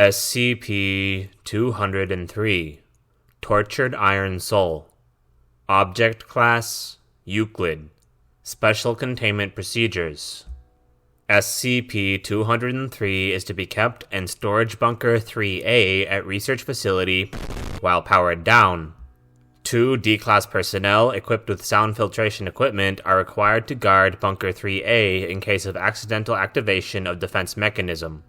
SCP-203 Tortured Iron Soul. Object Class Euclid. Special Containment Procedures. SCP-203 is to be kept in Storage Bunker 3A at Research Facility while powered down. 2 D-Class personnel equipped with sound filtration equipment are required to guard Bunker 3A in case of accidental activation of defense mechanism.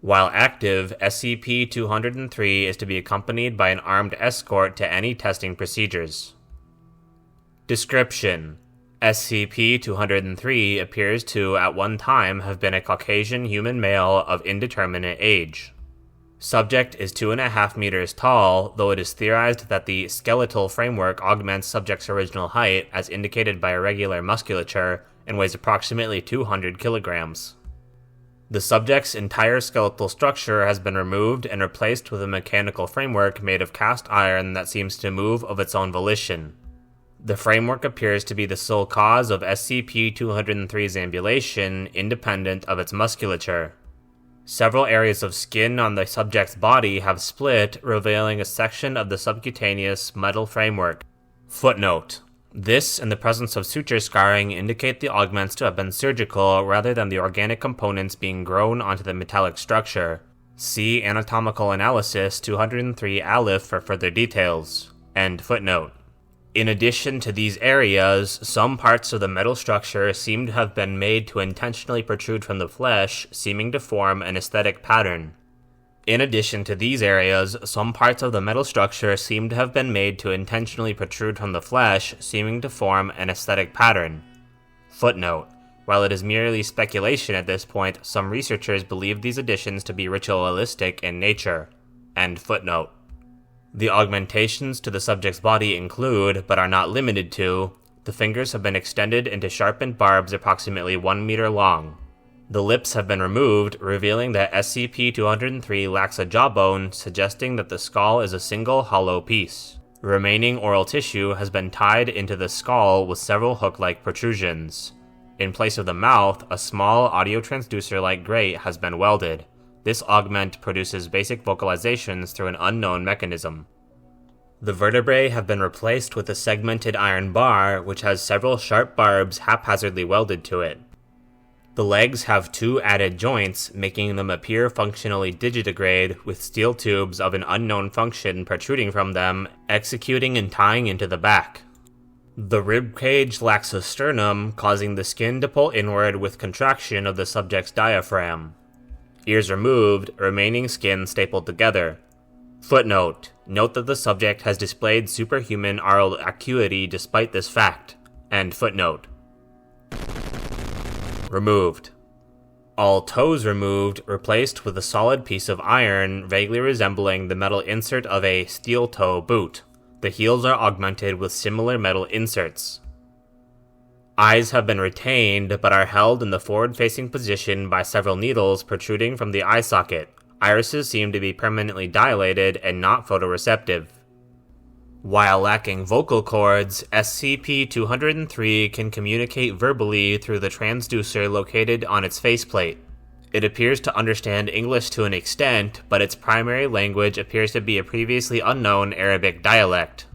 While active, SCP-203 is to be accompanied by an armed escort to any testing procedures. Description: SCP-203 appears to, at one time, have been a Caucasian human male of indeterminate age. Subject is 2.5 meters tall, though it is theorized that the skeletal framework augments subject's original height, as indicated by irregular musculature, and weighs approximately 200 kilograms. The subject's entire skeletal structure has been removed and replaced with a mechanical framework made of cast iron that seems to move of its own volition. The framework appears to be the sole cause of SCP-203's ambulation, independent of its musculature. Several areas of skin on the subject's body have split, revealing a section of the subcutaneous metal framework. Footnote: this and the presence of suture scarring indicate the augments to have been surgical rather than the organic components being grown onto the metallic structure. See Anatomical Analysis 203 Aleph for further details. End footnote. In addition to these areas, some parts of the metal structure seem to have been made to intentionally protrude from the flesh, seeming to form an aesthetic pattern. Footnote: while it is merely speculation at this point, some researchers believe these additions to be ritualistic in nature. End footnote. The augmentations to the subject's body include, but are not limited to, the fingers have been extended into sharpened barbs approximately 1 meter long. The lips have been removed, revealing that SCP-203 lacks a jawbone, suggesting that the skull is a single hollow piece. Remaining oral tissue has been tied into the skull with several hook-like protrusions. In place of the mouth, a small audio transducer-like grate has been welded. This augment produces basic vocalizations through an unknown mechanism. The vertebrae have been replaced with a segmented iron bar, which has several sharp barbs haphazardly welded to it. The legs have 2 added joints, making them appear functionally digitigrade, with steel tubes of an unknown function protruding from them, executing and tying into the back. The ribcage lacks a sternum, causing the skin to pull inward with contraction of the subject's diaphragm. Ears removed, remaining skin stapled together. Footnote: note that the subject has displayed superhuman oral acuity despite this fact. End footnote. Removed. All toes removed, replaced with a solid piece of iron vaguely resembling the metal insert of a steel-toe boot. The heels are augmented with similar metal inserts. Eyes have been retained, but are held in the forward-facing position by several needles protruding from the eye socket. Irises seem to be permanently dilated and not photoreceptive. While lacking vocal cords, SCP-203 can communicate verbally through the transducer located on its faceplate. It appears to understand English to an extent, but its primary language appears to be a previously unknown Arabic dialect.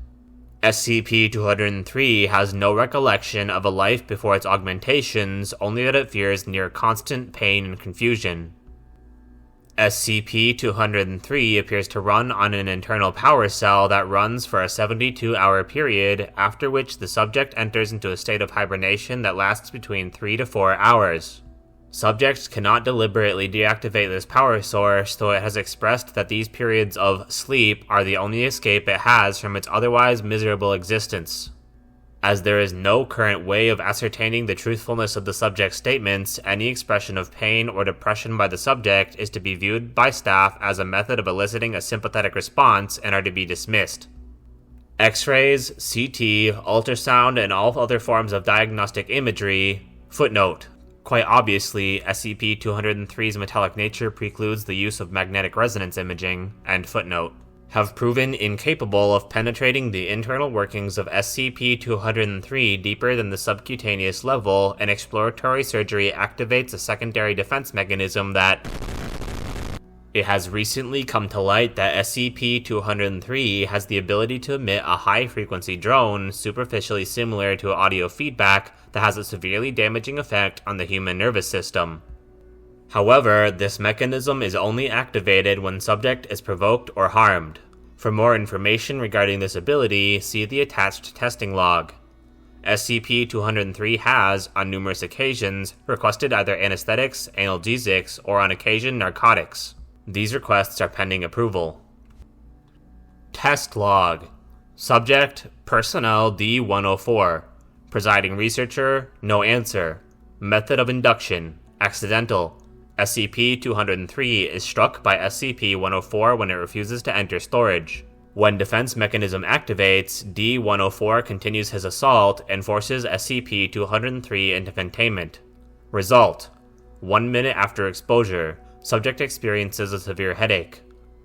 SCP-203 has no recollection of a life before its augmentations, only that it fears near constant pain and confusion. SCP-203 appears to run on an internal power cell that runs for a 72-hour period, after which the subject enters into a state of hibernation that lasts between 3 to 4 hours. Subjects cannot deliberately deactivate this power source, though it has expressed that these periods of sleep are the only escape it has from its otherwise miserable existence. As there is no current way of ascertaining the truthfulness of the subject's statements, any expression of pain or depression by the subject is to be viewed by staff as a method of eliciting a sympathetic response and are to be dismissed. X-rays, CT, ultrasound, and all other forms of diagnostic imagery. Footnote: quite obviously, SCP-203's metallic nature precludes the use of magnetic resonance imaging, end footnote, have proven incapable of penetrating the internal workings of SCP-203 deeper than the subcutaneous level, and exploratory surgery activates a secondary defense mechanism that It has recently come to light that SCP-203 has the ability to emit a high-frequency drone superficially similar to audio feedback that has a severely damaging effect on the human nervous system. However, this mechanism is only activated when subject is provoked or harmed. For more information regarding this ability, see the attached testing log. SCP-203 has, on numerous occasions, requested either anesthetics, analgesics, or on occasion narcotics. These requests are pending approval. Test log. Subject, Personnel D-104. Presiding Researcher, no answer. Method of induction, accidental. SCP-203 is struck by SCP-104 when it refuses to enter storage. When defense mechanism activates, D-104 continues his assault and forces SCP-203 into containment. Result: 1 minute after exposure, subject experiences a severe headache.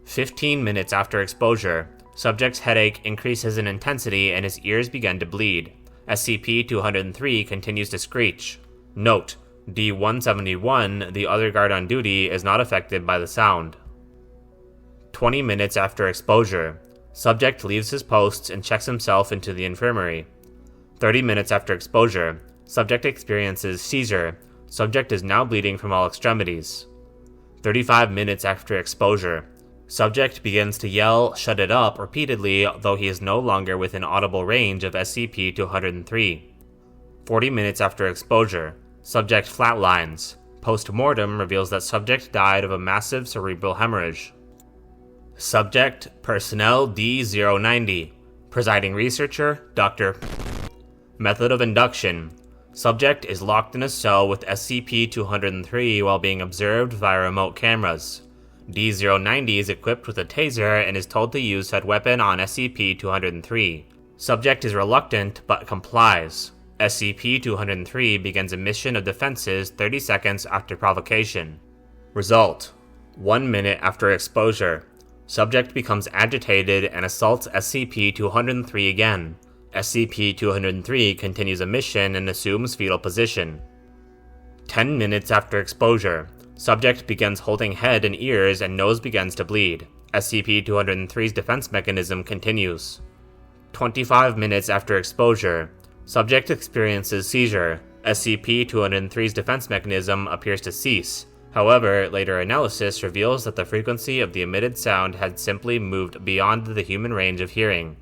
15 minutes after exposure, subject's headache increases in intensity and his ears begin to bleed. SCP-203 continues to screech. Note: D-171, the other guard on duty, is not affected by the sound. 20 minutes after exposure, subject leaves his posts and checks himself into the infirmary. 30 minutes after exposure, subject experiences seizure. Subject is now bleeding from all extremities. 35 minutes after exposure, subject begins to yell, "Shut it up," repeatedly, though he is no longer within audible range of SCP-203. 40 minutes after exposure, subject flatlines. Post-mortem reveals that subject died of a massive cerebral hemorrhage. Subject, Personnel D-090. Presiding Researcher, Dr. Method of induction. Subject is locked in a cell with SCP-203 while being observed via remote cameras. D-090 is equipped with a taser and is told to use said weapon on SCP-203. Subject is reluctant but complies. SCP-203 begins emission of defenses 30 seconds after provocation. Result: 1 minute after exposure, subject becomes agitated and assaults SCP-203 again. SCP-203 continues emission and assumes fetal position. 10 minutes after exposure, subject begins holding head and ears and nose begins to bleed. SCP-203's defense mechanism continues. 25 minutes after exposure, subject experiences seizure. SCP-203's defense mechanism appears to cease. However, later analysis reveals that the frequency of the emitted sound had simply moved beyond the human range of hearing.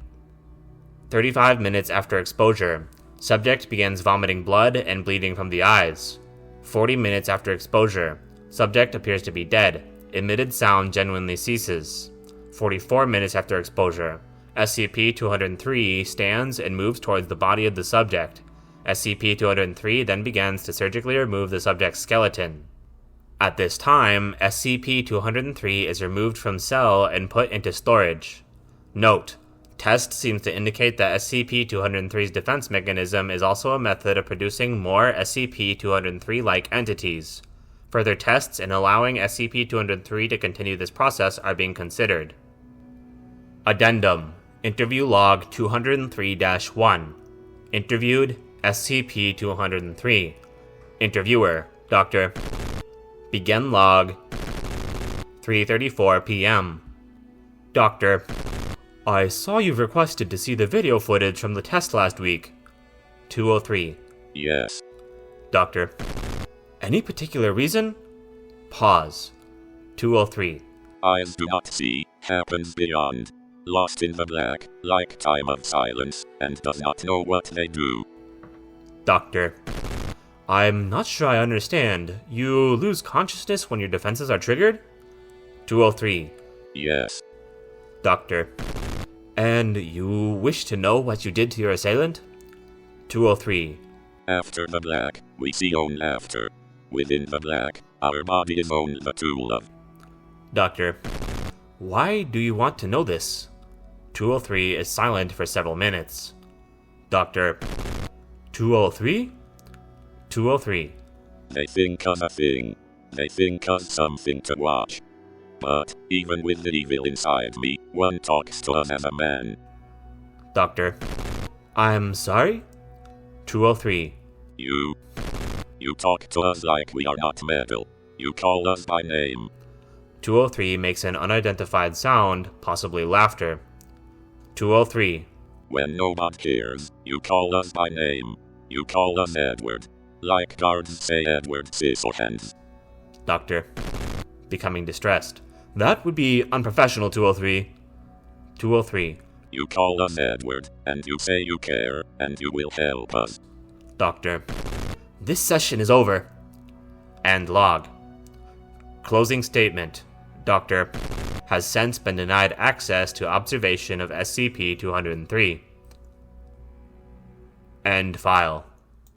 35 minutes after exposure, subject begins vomiting blood and bleeding from the eyes. 40 minutes after exposure, subject appears to be dead. Emitted sound genuinely ceases. 44 minutes after exposure, SCP-203 stands and moves towards the body of the subject. SCP-203 then begins to surgically remove the subject's skeleton. At this time, SCP-203 is removed from cell and put into storage. Note: test seems to indicate that SCP-203's defense mechanism is also a method of producing more SCP-203-like entities. Further tests and allowing SCP-203 to continue this process are being considered. Addendum: Interview Log 203-1. Interviewed, SCP-203. Interviewer, Dr. Begin Log 3:34 p.m. Doctor: I saw you've requested to see the video footage from the test last week. 203. Yes. Doctor: any particular reason? Pause. 203. Eyes do not see, happens beyond. Lost in the black, like time of silence, and does not know what they do. Doctor: I'm not sure I understand. You lose consciousness when your defenses are triggered? 203. Yes. Doctor: and you wish to know what you did to your assailant? 203. After the black, we see only after. Within the black, our body is only the tool of. Doctor: why do you want to know this? 203 is silent for several minutes. Doctor: 203? 203. They think of a thing. They think of something to watch. But, even with the evil inside me, one talks to us as a man. Doctor: I'm sorry? 203. You talk to us like we are not metal. You call us by name. 203 makes an unidentified sound, possibly laughter. 203. When no one cares, you call us by name. You call us Edward. Like guards say Edward Scissorhands. Doctor, becoming distressed. That would be unprofessional, 203. 203. You call us Edward, and you say you care, and you will help us. Doctor, this session is over. End log. Closing statement. Doctor has since been denied access to observation of SCP-203. End file.